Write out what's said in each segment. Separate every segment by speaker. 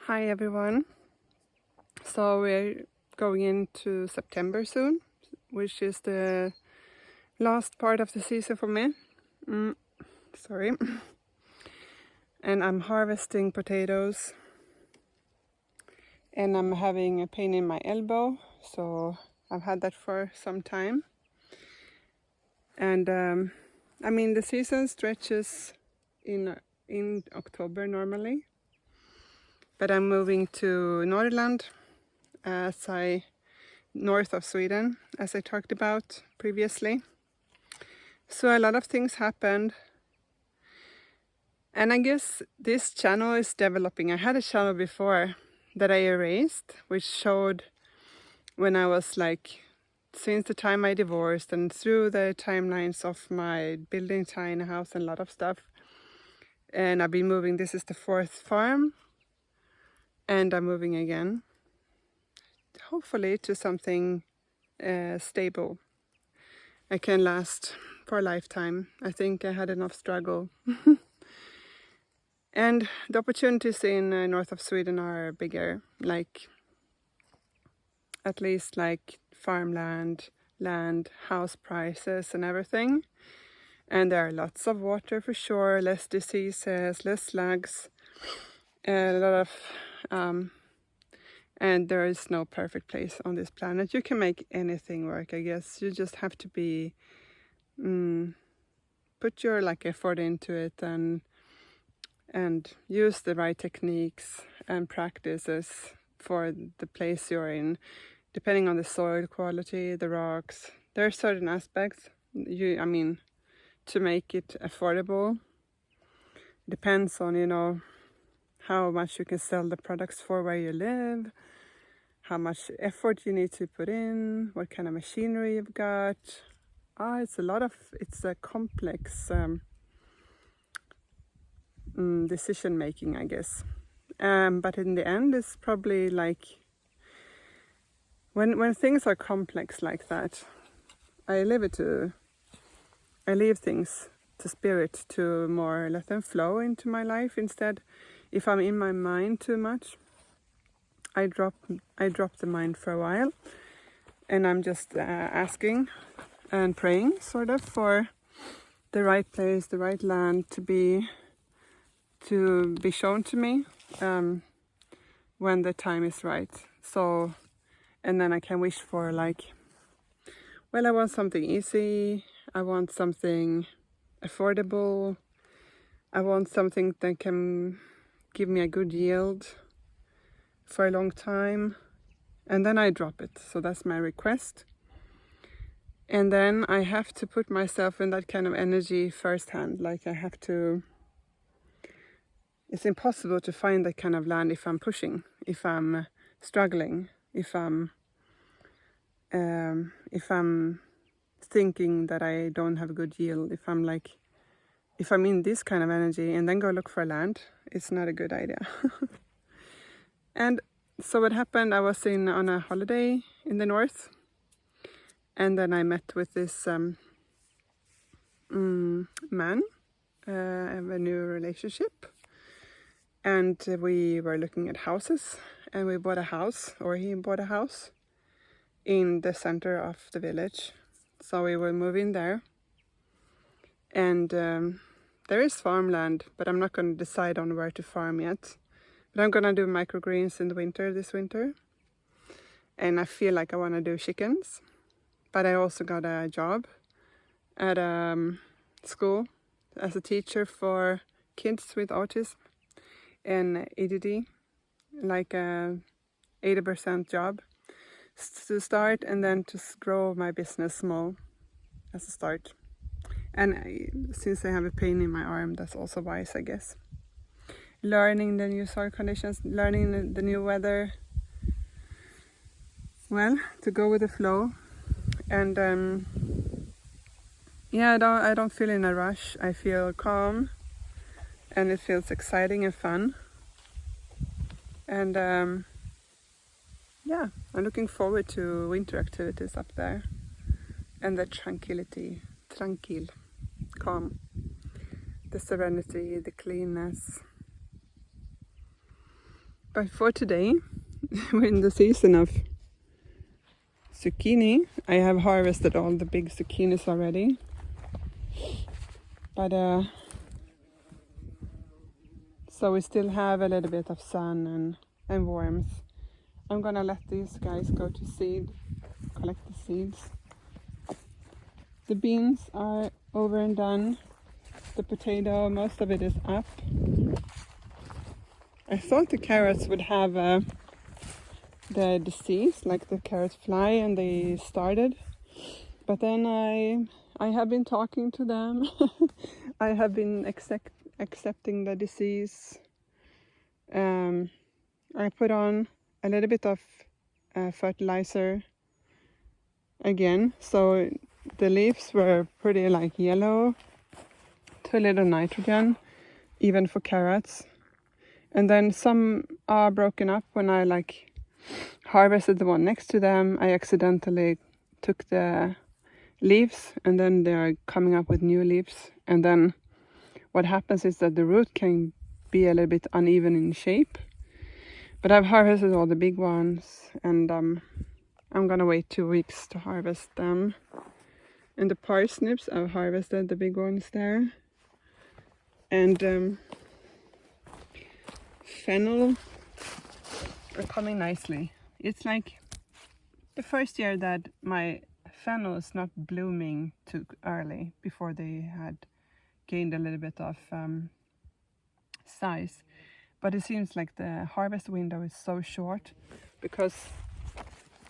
Speaker 1: Hi everyone. So we're going into September soon, which is the last part of the season for me. Sorry. And I'm harvesting potatoes. And I'm having a pain in my elbow, so I've had that for some time. And the season stretches in October normally. But I'm moving to Norrland north of Sweden, as I talked about previously. So a lot of things happened. And I guess this channel is developing. I had a channel before that I erased, which showed when I was since the time I divorced and through the timelines of my building tiny house and a lot of stuff. And I've been moving. This is the 4th farm. And I'm moving again. Hopefully to something stable. I can last for a lifetime. I think I had enough struggle. And the opportunities in north of Sweden are bigger, at least farmland, land, house prices and everything. And there are lots of water for sure, less diseases, less slugs, a lot of and there is no perfect place on this planet. You can make anything work, I guess. You just have to be put your effort into it and use the right techniques and practices for the place you're in, depending on the soil quality, the rocks. There are certain aspects to make it affordable. Depends on how much you can sell the products for where you live, how much effort you need to put in, what kind of machinery you've got. It's a complex decision making, I guess. But in the end, it's probably when things are complex like that, I leave things to spirit to more let them flow into my life instead. If I'm in my mind too much, I drop the mind for a while, and I'm just asking and praying sort of for the right place, the right land to be shown to me when the time is right. So, and then I can wish for I want something easy, I want something affordable, I want something that can give me a good yield for a long time, and then I drop it. So that's my request. And then I have to put myself in that kind of energy firsthand. It's impossible to find that kind of land if I'm pushing, if I'm struggling, if I'm thinking that I don't have a good yield, if I'm in this kind of energy and then go look for land, it's not a good idea. And so what happened, I was on a holiday in the north, and then I met with this man. I have a new relationship, and we were looking at houses, and he bought a house in the center of the village. So we will move in there, and there is farmland, but I'm not going to decide on where to farm yet. But I'm going to do microgreens in the this winter. And I feel like I want to do chickens. But I also got a job at a school as a teacher for kids with autism and ADD, like a 80% job to start, and then to grow my business small as a start. And since I have a pain in my arm, that's also wise, I guess. Learning the new soil conditions, learning the new weather. Well, to go with the flow. And I don't feel in a rush. I feel calm, and it feels exciting and fun. And I'm looking forward to winter activities up there, and the tranquility, calm, the serenity, the cleanness. But for today, we're in the season of zucchini. I have harvested all the big zucchinis already. But so we still have a little bit of sun and warmth. I'm gonna let these guys go to seed, collect the seeds. The beans are over and done. The potato, most of it is up. I thought the carrots would have the disease, like the carrot fly, and they started. But then I have been talking to them. I have been accepting the disease. I put on a little bit of fertilizer again, so the leaves were pretty like yellow, to a little nitrogen, even for carrots. And then some are broken up. When I like harvested the one next to them, I accidentally took the leaves, and then they are coming up with new leaves. And then what happens is that the root can be a little bit uneven in shape. But I've harvested all the big ones, and I'm gonna wait 2 weeks to harvest them. And the parsnips, I've harvested the big ones there. And fennel are coming nicely. It's like the first year that my fennel is not blooming too early, before they had gained a little bit of size. But it seems like the harvest window is so short, because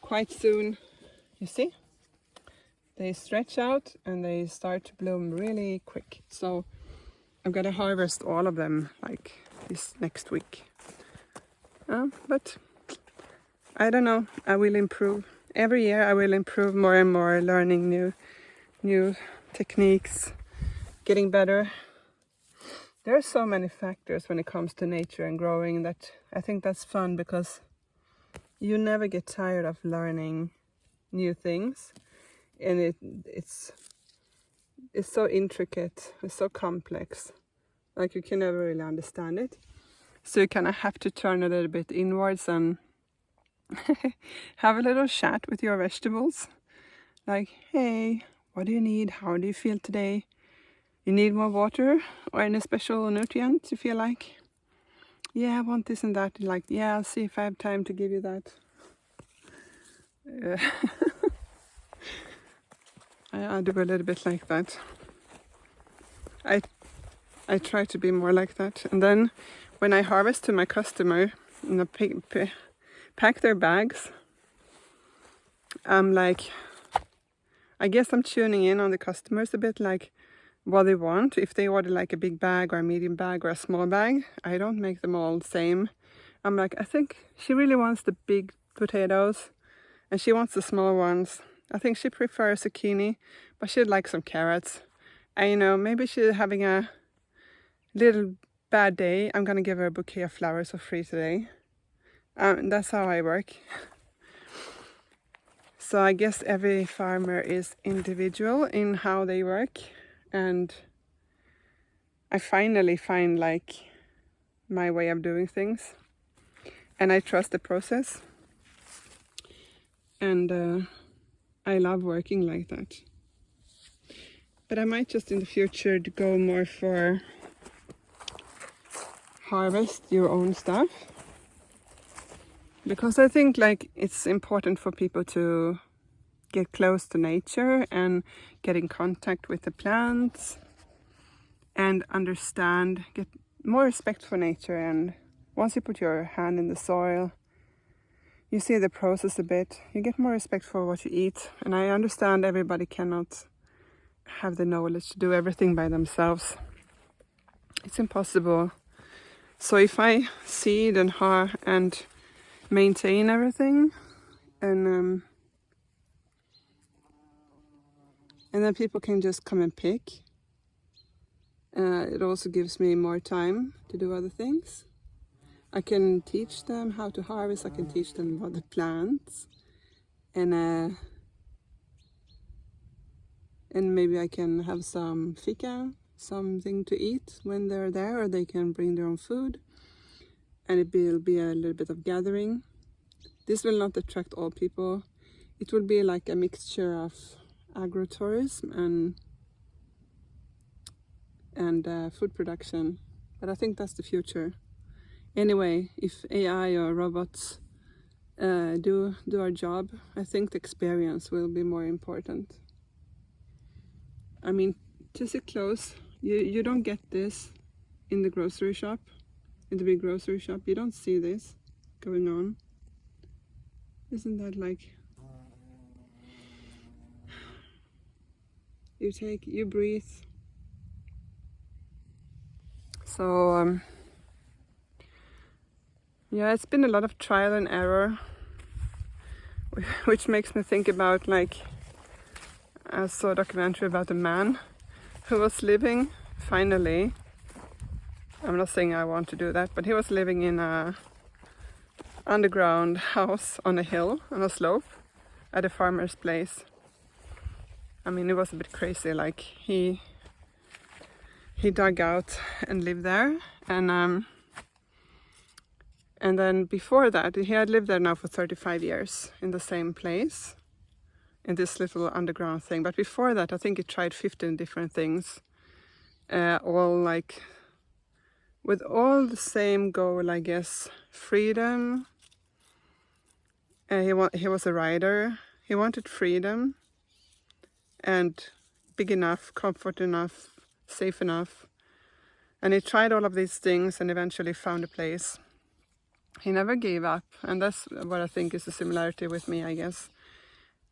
Speaker 1: quite soon, you see, they stretch out and they start to bloom really quick. So I'm gonna harvest all of them like this next week. But I don't know, I will improve. Every year I will improve more and more, learning new techniques, getting better. There are so many factors when it comes to nature and growing that I think that's fun, because you never get tired of learning new things. And it's so intricate, it's so complex, like you can never really understand it. So you kind of have to turn a little bit inwards and have a little chat with your vegetables. Like, hey, what do you need? How do you feel today? You need more water or any special nutrients you feel like? Yeah, I want this and that. Like, yeah, I'll see if I have time to give you that. I do a little bit like that. I try to be more like that. And then when I harvest to my customer and I pack their bags, I'm like, I guess I'm tuning in on the customers a bit, like what they want. If they order like a big bag or a medium bag or a small bag, I don't make them all the same. I'm like, I think she really wants the big potatoes and she wants the small ones. I think she prefers zucchini, but she'd like some carrots. And you know, maybe she's having a little bad day. I'm gonna give her a bouquet of flowers for free today. That's how I work. So I guess every farmer is individual in how they work, and I finally find like my way of doing things, and I trust the process, and I love working like that. But I might just in the future go more for harvest your own stuff, because I think like it's important for people to get close to nature and get in contact with the plants and understand, get more respect for nature. And once you put your hand in the soil, you see the process a bit, you get more respect for what you eat. And I understand everybody cannot have the knowledge to do everything by themselves. It's impossible. So if I seed and maintain everything, and then people can just come and pick. It also gives me more time to do other things. I can teach them how to harvest, I can teach them about the plants, and maybe I can have some fika, something to eat when they're there, or they can bring their own food. and it will be a little bit of gathering. This will not attract all people. It will be like a mixture of agro-tourism and food production, but I think that's the future. Anyway, if AI or robots do our job, I think the experience will be more important. I mean, to sit close, you don't get this in the grocery shop, in the big grocery shop. You don't see this going on. Isn't that like, you breathe. So yeah, it's been a lot of trial and error, which makes me think about, like, I saw a documentary about a man who was living, finally, I'm not saying I want to do that, but he was living in a underground house on a hill, on a slope, at a farmer's place. I mean, it was a bit crazy, like he dug out and lived there, and then before that, he had lived there now for 35 years in the same place, in this little underground thing. But before that, I think he tried 15 different things, all like with all the same goal, I guess. Freedom. He was a writer. He wanted freedom and big enough, comfort enough, safe enough. And he tried all of these things and eventually found a place. He never gave up, and that's what I think is a similarity with me, I guess.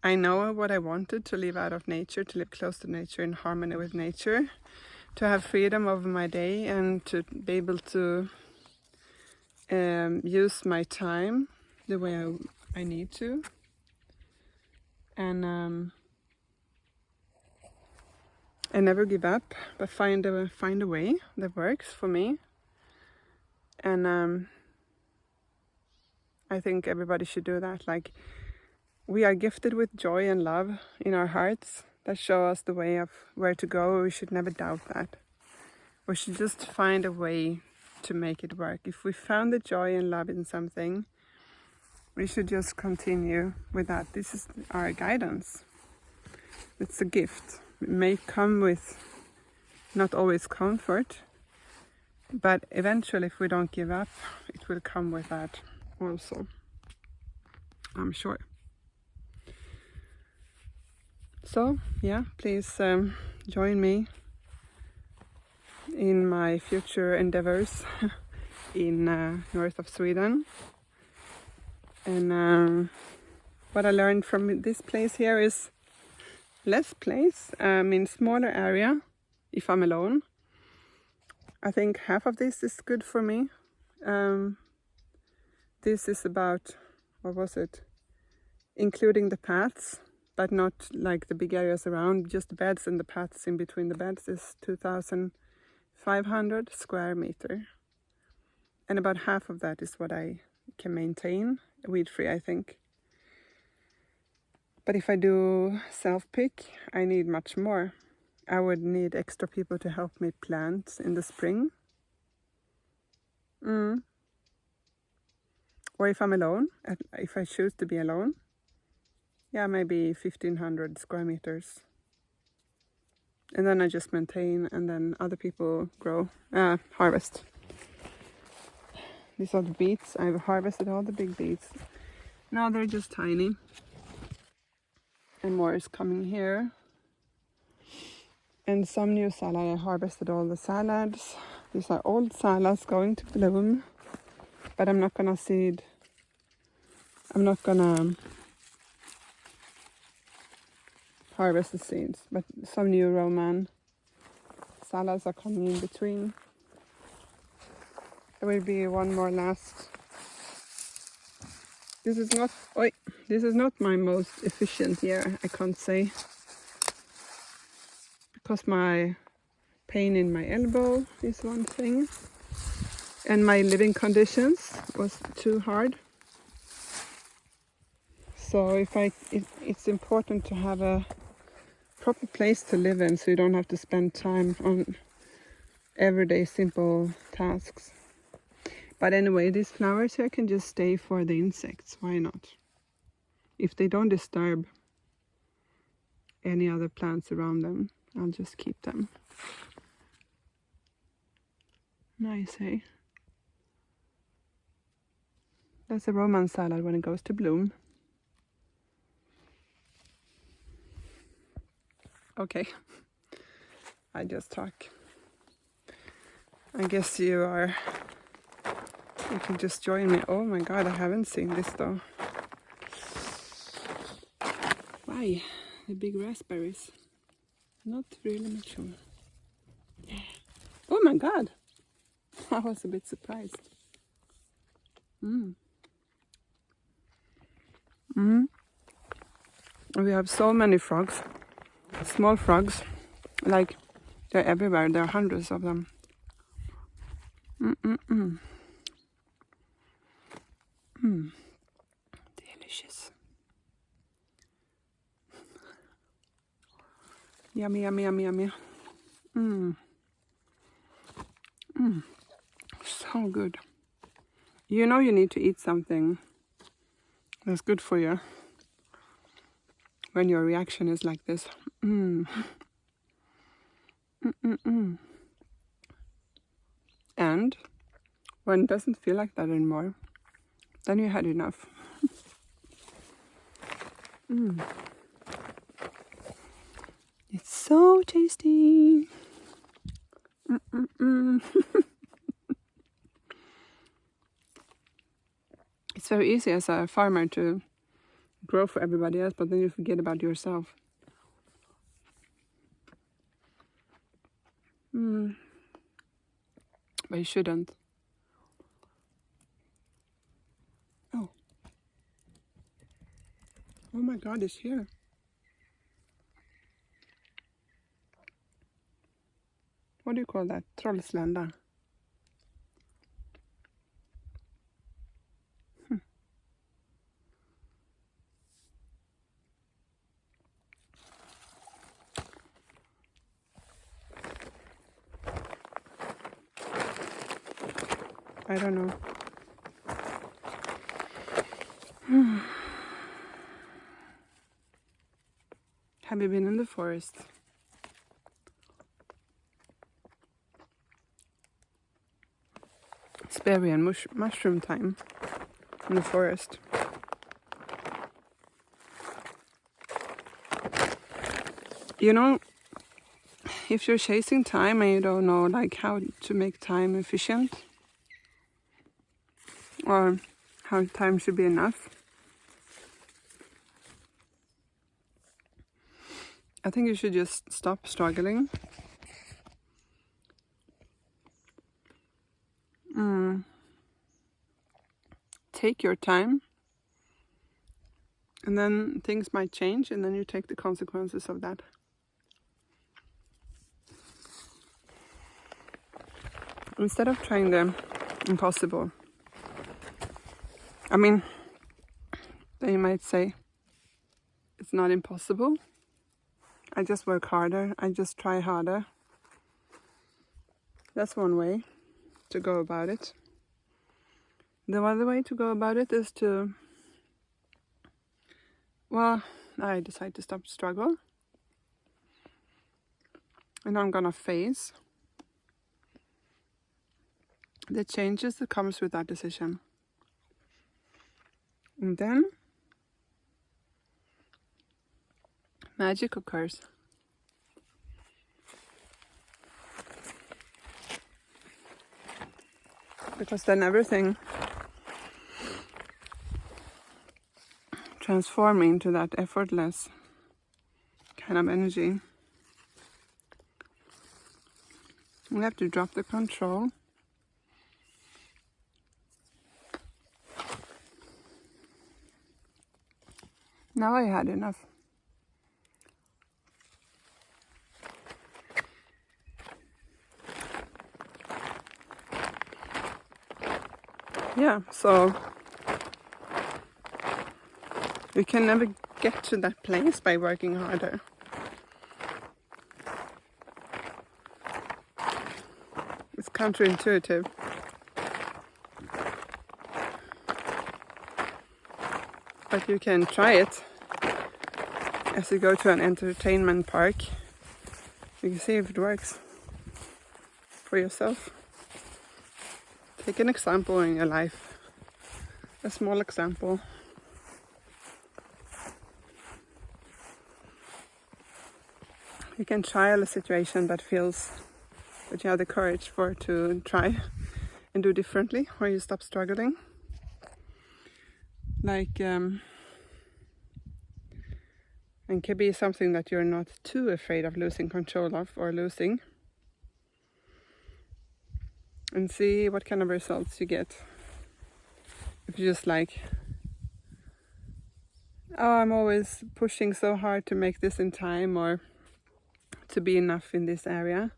Speaker 1: I know what I wanted, to live out of nature, to live close to nature, in harmony with nature, to have freedom over my day, and to be able to use my time the way I need to, and never give up, but find a way that works for me. And I think everybody should do that. Like, we are gifted with joy and love in our hearts that show us the way of where to go. We should never doubt that. We should just find a way to make it work. If we found the joy and love in something, we should just continue with that. This is our guidance. It's a gift. It may come with not always comfort, but eventually, if we don't give up, it will come with that also, I'm sure. So yeah, please join me in my future endeavors in north of Sweden. And what I learned from this place here is less place, in smaller area, if I'm alone. I think half of this is good for me. This is about, what was it? Including the paths, but not like the big areas around, just the beds, and the paths in between the beds is 2,500 square meter. And about half of that is what I can maintain, weed-free, I think. But if I do self-pick, I need much more. I would need extra people to help me plant in the spring. Or if I'm alone, if I choose to be alone, yeah, maybe 1,500 square meters. And then I just maintain, and then other people grow, harvest. These are the beets. I've harvested all the big beets. Now they're just tiny. And more is coming here. And some new salad. I harvested all the salads. These are old salads going to bloom. But I'm not gonna seed. I'm not gonna harvest the seeds. But some new Roman salads are coming in between. There will be one more last. This is not my most efficient year, I can't say. Because my pain in my elbow is one thing. And my living conditions was too hard. So it's important to have a proper place to live in, so you don't have to spend time on everyday simple tasks. But anyway, these flowers here can just stay for the insects. Why not? If they don't disturb any other plants around them, I'll just keep them. Nice, eh? That's a Roman salad when it goes to bloom. Okay, I just talk. I guess you can just join me. Oh my god, I haven't seen this though. Why? The big raspberries. Not really mature. Oh my god! I was a bit surprised. We have so many frogs. Small frogs. Like, they're everywhere. There are hundreds of them. Delicious. Yummy, yummy, yummy, yummy. So good. You know you need to eat something that's good for you when your reaction is like this. And when it doesn't feel like that anymore, then you had enough. It's so tasty. It's very easy as a farmer to grow for everybody else, but then you forget about yourself. But you shouldn't. Oh my god, it's here. What do you call that? Trollslända. I don't know. Have you been in the forest? It's berry and mushroom time in the forest. You know, if you're chasing time and you don't know like how to make time efficient or how time should be enough, I think you should just stop struggling. Take your time, and then things might change, and then you take the consequences of that. Instead of trying the impossible. I mean, they might say, it's not impossible. I just work harder. I just try harder. That's one way to go about it. The other way to go about it is to, well, I decide to stop struggle. And I'm gonna face the changes that comes with that decision. And then magic occurs. Because then everything transforms into that effortless kind of energy. We have to drop the control. Now I had enough. Yeah, so we can never get to that place by working harder. It's counterintuitive. But you can try it as you go to an entertainment park. You can see if it works for yourself. Take an example in your life, a small example. You can trial a situation that feels that you have the courage for to try and do differently, or you stop struggling. Like, and can be something that you're not too afraid of losing control of or losing. And see what kind of results you get. If you just like, oh, I'm always pushing so hard to make this in time or to be enough in this area.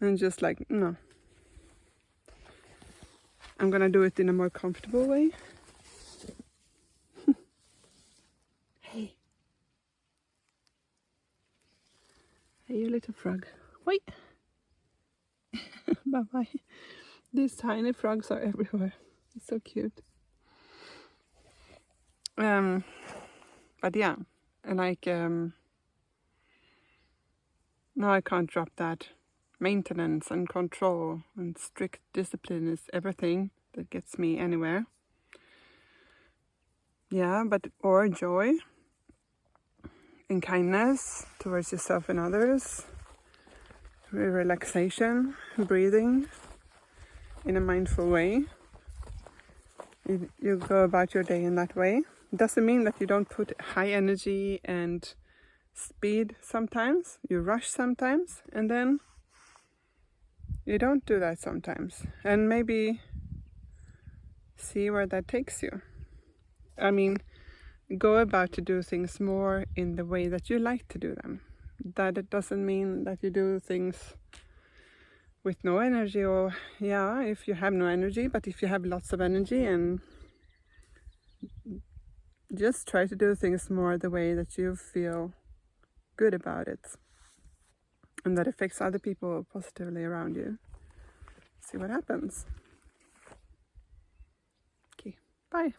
Speaker 1: And just like, no. I'm gonna do it in a more comfortable way. Hey. Hey, you little frog. Wait. Bye-bye. These tiny frogs are everywhere. It's so cute. But yeah, like now I can't drop that. Maintenance and control and strict discipline is everything that gets me anywhere. Yeah, but or joy and kindness towards yourself and others. Relaxation, breathing in a mindful way. You go about your day in that way. It doesn't mean that you don't put high energy and speed sometimes. You rush sometimes, and then you don't do that sometimes. And maybe see where that takes you. I mean, go about to do things more in the way that you like to do them. That it doesn't mean that you do things with no energy, or yeah, if you have no energy, but if you have lots of energy, and just try to do things more the way that you feel good about it and that affects other people positively around you. See what happens. Okay, bye.